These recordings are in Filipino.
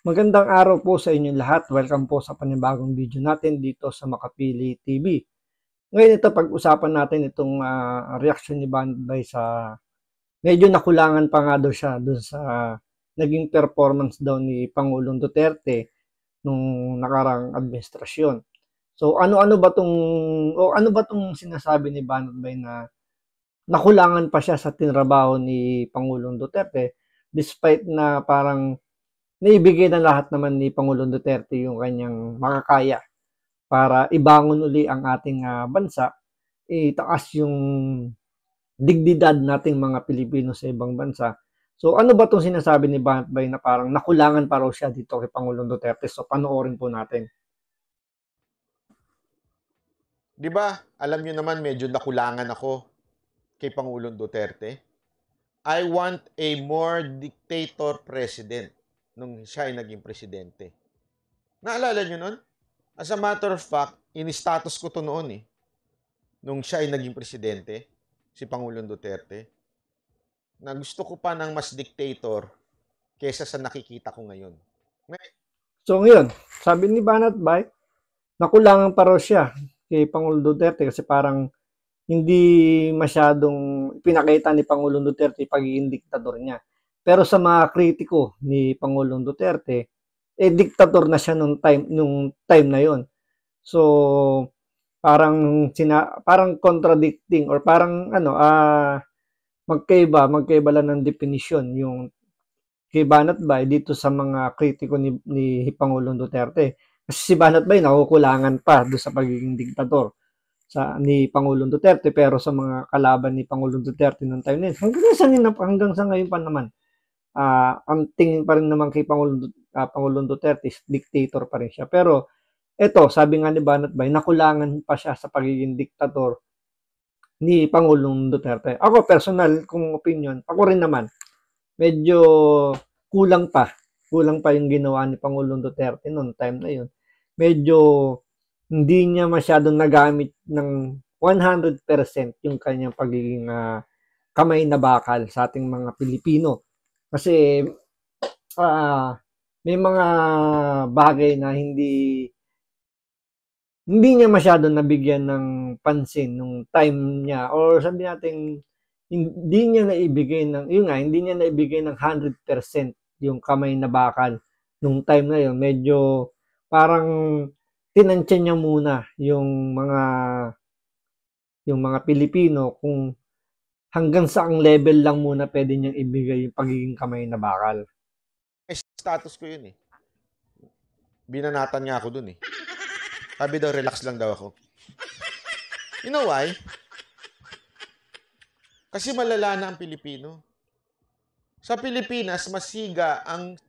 Magandang araw po sa inyong lahat. Welcome po sa panibagong video natin dito sa Makapili TV. Ngayon ito, pag-usapan natin itong reaction ni Banbay sa medyo nakulangan pa nga daw siya dun sa naging performance daw ni Pangulong Duterte nung nakarang administrasyon. So ano ba tong sinasabi ni Banbay na nakulangan pa siya sa tinrabaho ni Pangulong Duterte despite na parang naibigay na lahat naman ni Pangulong Duterte yung kanyang makakaya para ibangon uli ang ating bansa, itaas yung dignidad nating mga Pilipino sa ibang bansa. So ano ba itong sinasabi ni Banat na parang nakulangan pa raw siya dito kay Pangulong Duterte? So panoorin po natin. Di ba, alam nyo naman medyo nakulangan ako kay Pangulong Duterte. I want a more dictator president nung siya ay naging presidente. Naalala nyo nun? As a matter of fact, in-status ko to noon nung siya ay naging presidente, si Pangulong Duterte, na gusto ko pa ng mas dictator kesa sa nakikita ko ngayon. So ngayon, sabi ni Banat Bay, nakulangan pa raw siya kay Pangulong Duterte kasi parang hindi masyadong pinakita ni Pangulong Duterte pagiging diktador niya. Pero sa mga kritiko ni Pangulong Duterte, diktator na siya nung time na 'yon. So parang contradicting or parang magkaiba lang ng definition yung kay Banat Bay dito sa mga kritiko ni Pangulong Duterte. Kasi si Banat Bay nakukulangan pa do sa pagiging diktador ni Pangulong Duterte, pero sa mga kalaban ni Pangulong Duterte noong time na yun, hanggang sa ngayon pa naman, ang tingin pa rin naman kay Pangulong Duterte is dictator pa rin siya. Pero eto, sabi nga ni Banat Bay, nakulangan pa siya sa pagiging diktator ni Pangulong Duterte. Ako, personal kong opinion, ako rin naman, medyo kulang pa yung ginawa ni Pangulong Duterte noong time na yun. Medyo hindi niya masyadong nagamit ng 100% yung kanyang pagiging kamay na bakal sa ating mga Pilipino. Kasi may mga bagay na hindi niya masyadong nabigyan ng pansin nung time niya, or sabi natin hindi niya naibigay ng 100% yung kamay na bakal nung time na yun. Medyo parang tinansya niya muna yung mga Pilipino kung hanggang saang level lang muna pwede niyang ibigay yung pagiging kamay na bakal. Status ko yun Binanatan niya ako dun Sabi daw, relax lang daw ako. You know why? Kasi malala na ang Pilipino. Sa Pilipinas, masiga ang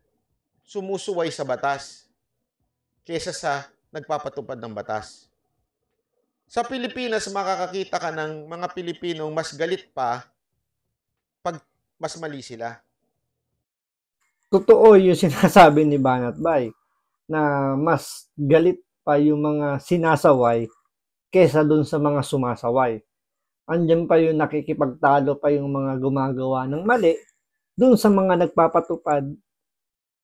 sumusuway sa batas kesa sa nagpapatupad ng batas. Sa Pilipinas, makakakita ka ng mga Pilipinong mas galit pa pag mas mali sila. Totoo yung sinasabi ni Banat Bay na mas galit pa yung mga sinasaway kesa dun sa mga sumasaway. Andyan pa yung nakikipagtalo pa yung mga gumagawa ng mali dun sa mga nagpapatupad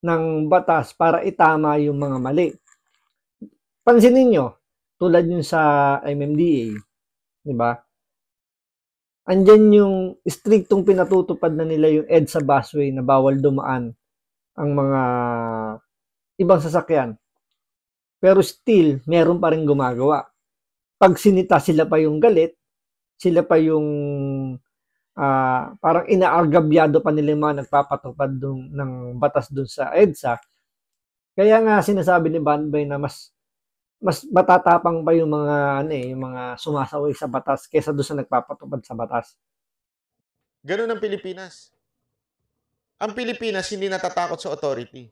ng batas para itama yung mga mali. Pansinin nyo, tulad yung sa MMDA, di ba? Andyan yung striktong pinatutupad na nila yung EDSA busway na bawal dumaan ang mga ibang sasakyan. Pero still, meron pa rin gumagawa. Pag sinita, sila pa yung galit, sila pa yung parang inaargabyado pa nila yung mga nagpapatupad ng batas dun sa EDSA. Kaya nga sinasabi ni Banbay na mas matatapang pa yung mga sumasaway sa batas kaysa doon sa nagpapatupad sa batas. Ganun ang Pilipinas. Ang Pilipinas hindi natatakot sa authority.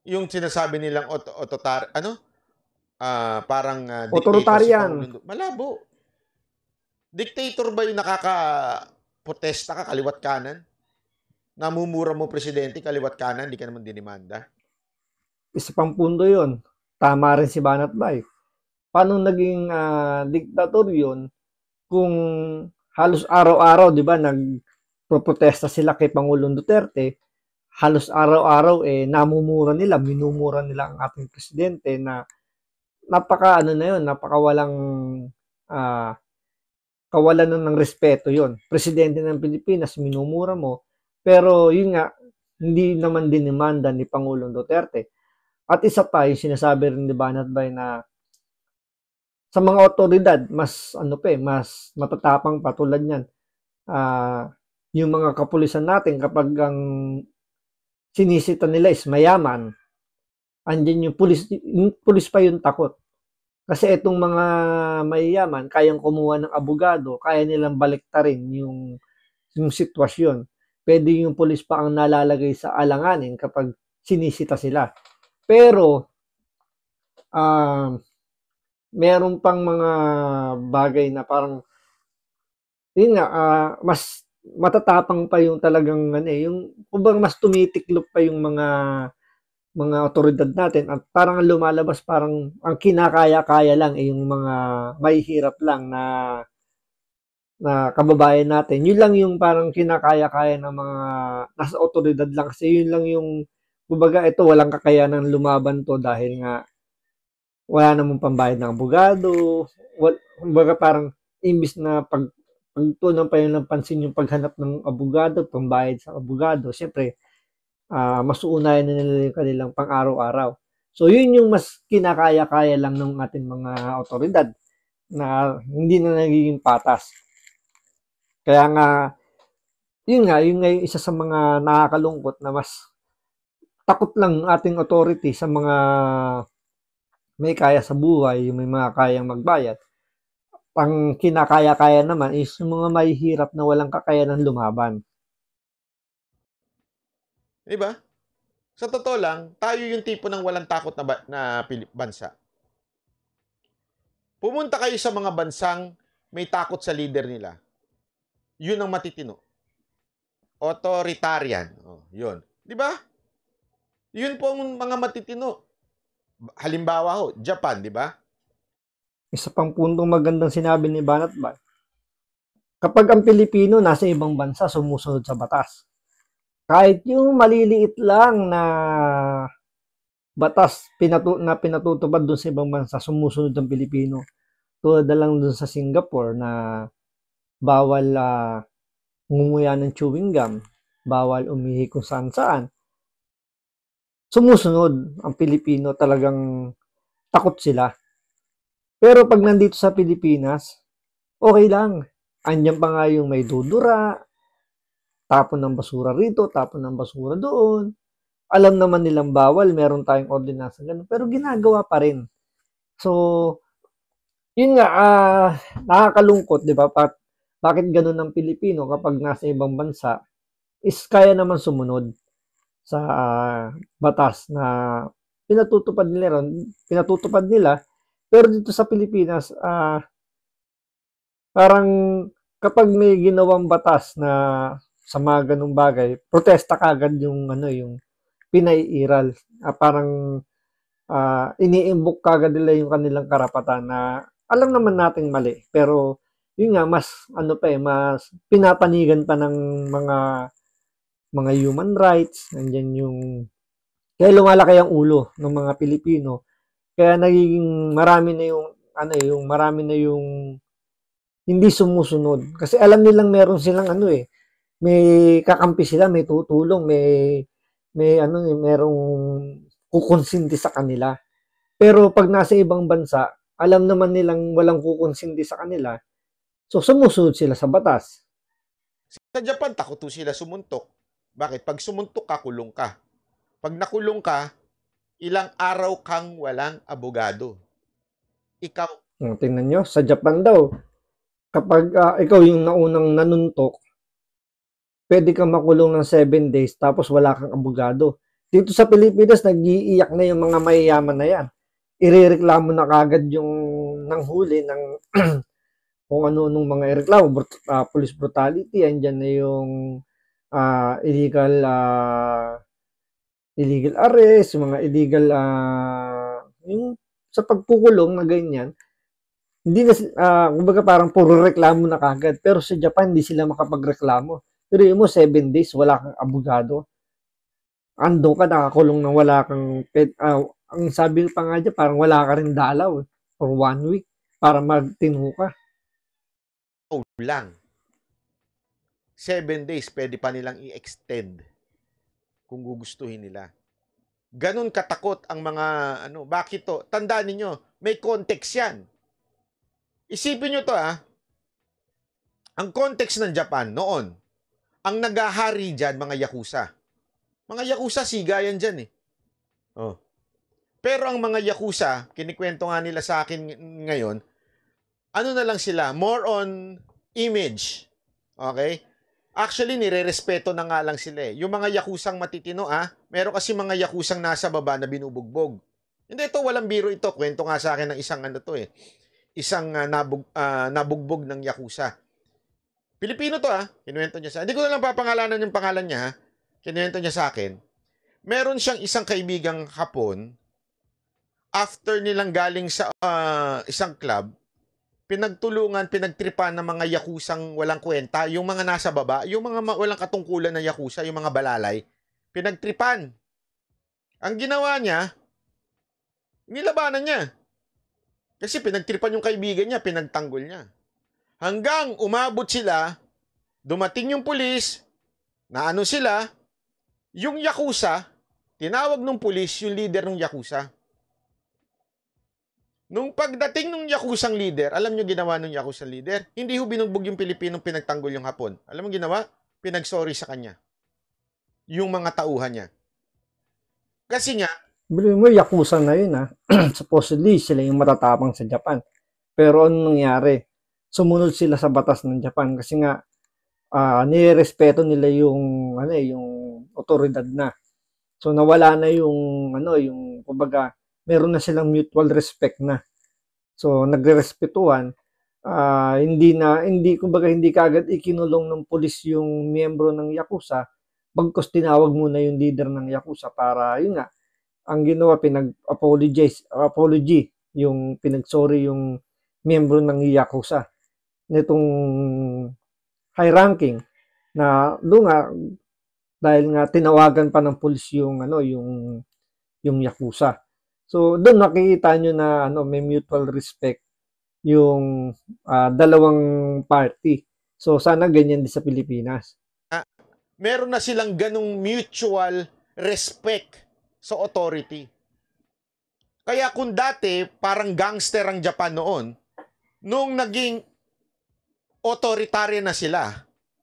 Yung sinasabi nilang authoritarian. Malabo. Dictator ba yung nakaka-protesta ka kaliwat kanan? Namumura mo presidente kaliwat kanan, di ka naman dinimanda. Isa pang punto yun. Tama rin si Banat Bay. Paano naging diktator yun kung halos araw-araw, di ba, nagproprotesta sila kay Pangulong Duterte, halos araw-araw namumura nila, minumura nila ang ating presidente na napaka ano na yun, napaka walang kawalan ng respeto yon. Presidente ng Pilipinas, minumura mo. Pero yun nga, hindi naman dinimanda ni Pangulong Duterte. At isa pa, yung sinasabi rin ni Banat Bay na sa mga otoridad, mas mas matatapang pa tulad niyan. Yung mga kapulisan natin kapag ang sinisita nila is mayaman, andyan yung pulis pa yung takot. Kasi itong mga mayayaman, kayang kumuha ng abogado, kaya nilang baliktarin yung sitwasyon. Pwede yung pulis pa ang nalalagay sa alanganin kapag sinisita sila. Pero, meron pang mga bagay na parang, yun nga, mas matatapang pa yung talagang, yung, kumbaga mas tumitiklop pa yung mga otoridad natin at parang lumalabas parang ang kinakaya-kaya lang yung mga mahihirap lang na kababayan natin. Yun lang yung parang kinakaya-kaya ng mga nasa otoridad lang kasi yun lang yung kumbaga ito walang kakayanan lumaban to dahil nga wala namang pambayad ng abogado. Kumbaga parang imbis na pagtunan pa yun ng pansin yung paghanap ng abogado, pambayad sa abogado, syempre mas uunahin na nila yung kanilang pang-araw-araw. So, yun yung mas kinakaya-kaya lang ng ating mga otoridad na hindi na nagiging patas. Kaya nga, yun nga yung isa sa mga nakakalungkot na mas takot lang ating authority sa mga may kaya sa buhay, may mga kayang magbayad. Ang kinakaya-kaya naman is yung mga mahihirap na walang kakayanan lumaban. Diba? Sa totoo lang, tayo yung tipo ng walang takot na bansa. Pumunta kayo sa mga bansang may takot sa leader nila. Yun ang matitino. Authoritarian. Yun. Diba? Yun po ang mga matitino. Halimbawa Japan, diba? Isa pang puntong magandang sinabi ni Banat Bay. Kapag ang Pilipino nasa ibang bansa, sumusunod sa batas. Kahit yung maliliit lang na batas na pinatutupad doon sa ibang bansa, sumusunod ang Pilipino. Tulad na lang doon sa Singapore na bawal ngumuya ng chewing gum, bawal umihi kung saan-saan. Sumusunod ang Pilipino, talagang takot sila. Pero pag nandito sa Pilipinas, okay lang. Andyan pa nga yung may dudura, tapon ng basura rito, tapon ng basura doon. Alam naman nilang bawal, meron tayong ordinansa ganun, pero ginagawa pa rin. So, yun nga, nakakalungkot, di ba? Bakit ganun ang Pilipino kapag nasa ibang bansa is kaya naman sumunod sa batas na pinatutupad nila, pero dito sa Pilipinas, parang kapag may ginawang batas na sa mga ganung bagay, protesta kagad yung yung pinaiiral. Parang iniimbok kagad nila yung kanilang karapatan na alam naman nating mali. Pero yun nga, mas mas pinapanigan pa ng mga human rights. Nandiyan yung kaya lumalaki ang ulo ng mga Pilipino. Kaya nagiging marami na yung hindi sumusunod. Kasi alam nilang meron silang may kakampi sila, may tutulong, merong kukonsinti sa kanila. Pero pag nasa ibang bansa, alam naman nilang walang kukonsinti sa kanila, so sumusunod sila sa batas. Sa Japan, takot sila sumuntok. Bakit? Pag sumuntok ka, kulong ka. Pag nakulong ka, ilang araw kang walang abogado. Ikaw. Tingnan nyo, sa Japan daw, kapag ikaw yung naunang nanuntok, pwede kang makulong ng 7 days tapos wala kang abogado. Dito sa Pilipinas, nag-iiyak na yung mga mayayaman na yan. Irereklamo na kagad yung nanghuli ng kung ano-anong mga ireklamo, police brutality, andyan na yung illegal arrest, yung mga illegal yung sa pagpukulong na ganyan. Hindi na kumbaga parang puro reklamo na kagad. Pero sa Japan, hindi sila makapagreklamo. Pero mo 7 days, wala kang abogado. Ando ka, nakakulong na wala kang, ang sabi pa nga dyan, parang wala ka rin dalaw for 1 week para magtino ka. Lang. 7 days, pwede pa nilang i-extend kung gugustuhin nila. Ganon katakot ang mga, bakit to? Tandaan ninyo, may context yan. Isipin nyo to ang context ng Japan noon, ang nagahari dyan, mga Yakuza. Mga Yakuza, sigayan dyan Oh. Pero ang mga Yakuza, kinikwento nga nila sa akin ngayon, ano na lang sila, more on image. Okay? Actually, nire-respeto na nga lang sila Yung mga Yakuzang matitino meron kasi mga Yakuzang nasa baba na binubugbog. Hindi, ito, walang biro ito. Kwento nga sa akin ng isang isang nabugbog ng Yakuza. Pilipino to kinuwento niya sa Hindi ko na lang papangalanan yung pangalan niya Kinuwento niya sa akin. Meron siyang isang kaibigang Hapon, after nilang galing sa isang club, pinagtulungan, pinagtripan ng mga Yakuzang walang kwenta, yung mga nasa baba, yung mga walang katungkulan na Yakuza, yung mga balalay, pinagtripan. Ang ginawa niya, nilabanan niya. Kasi pinagtripan yung kaibigan niya, pinagtanggol niya. Hanggang umabot sila, dumating yung pulis, naano sila, yung Yakuza, tinawag ng pulis yung leader ng Yakuza. Nung pagdating ng Yakuzang leader, alam nyo ginawa ng Yakuzang leader? Hindi ho binugbog yung Pilipinong pinagtanggol yung Hapon. Alam mo ginawa? Pinagsorry sa kanya. Yung mga tauhan niya. Kasi nga, Bilhin mo, Yakuza na yun supposedly, sila yung matatapang sa Japan. Pero ano nangyari? Sumunod sila sa batas ng Japan kasi nga nirespeto nila yung yung otoridad na. So nawala na yung yung kumbaga meron na silang mutual respect na. So nagrerespetuhan, hindi kumbaga hindi kaagad ikinulong ng pulis yung miyembro ng Yakuza, bagkus tinawag muna yung leader ng Yakuza para yun nga ang ginawa apology yung pinagsorry yung miyembro ng Yakuza nitong high ranking na doon nga dahil nga tinawagan pa ng pulis yung yung Yakuza. So doon nakikita nyo na may mutual respect yung dalawang party. So sana ganyan din sa Pilipinas. Meron na silang ganung mutual respect sa authority. Kaya kung dati parang gangster ang Japan noon, nung naging authoritarian na sila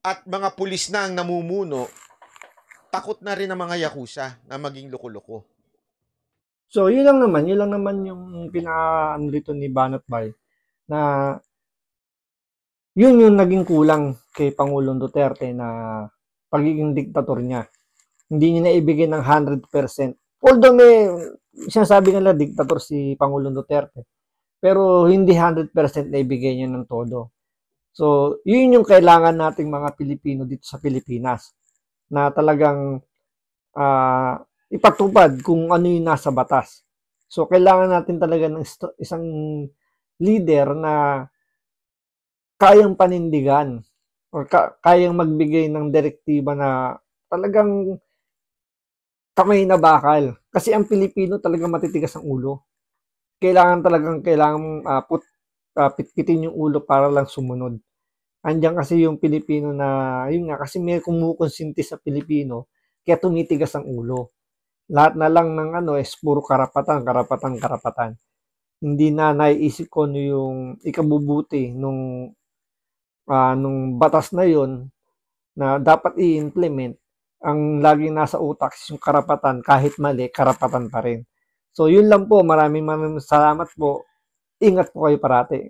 at mga pulis na ang namumuno, takot na rin ang mga Yakuza na maging loko-loko. So, yun lang naman yung pinaka-anlito ni Banat Bay na yun yung naging kulang kay Pangulong Duterte na pagiging diktator niya. Hindi niya naibigay ng 100%. Although may sinasabi nila diktator si Pangulong Duterte, pero hindi 100% naibigay niya ng todo. So, yun yung kailangan nating mga Pilipino dito sa Pilipinas na talagang ipatupad kung ano yung nasa batas. So, kailangan natin talaga ng isang leader na kayang panindigan or kayang magbigay ng direktiba na talagang kamay na bakal. Kasi ang Pilipino talagang matitigas ang ulo. Kailangan pitpitin yung ulo para lang sumunod. Andiyan kasi yung Pilipino na, yun nga, kasi may kumukonsinti sa Pilipino, kaya tumitigas ang ulo. Lahat na lang ng puro karapatan. Hindi na naiisip ko yung ikabubuti nung batas na yon na dapat i-implement. Ang laging nasa utak yung karapatan, kahit mali, karapatan pa rin. So, yun lang po. Maraming salamat po. Ingat po kayo parati.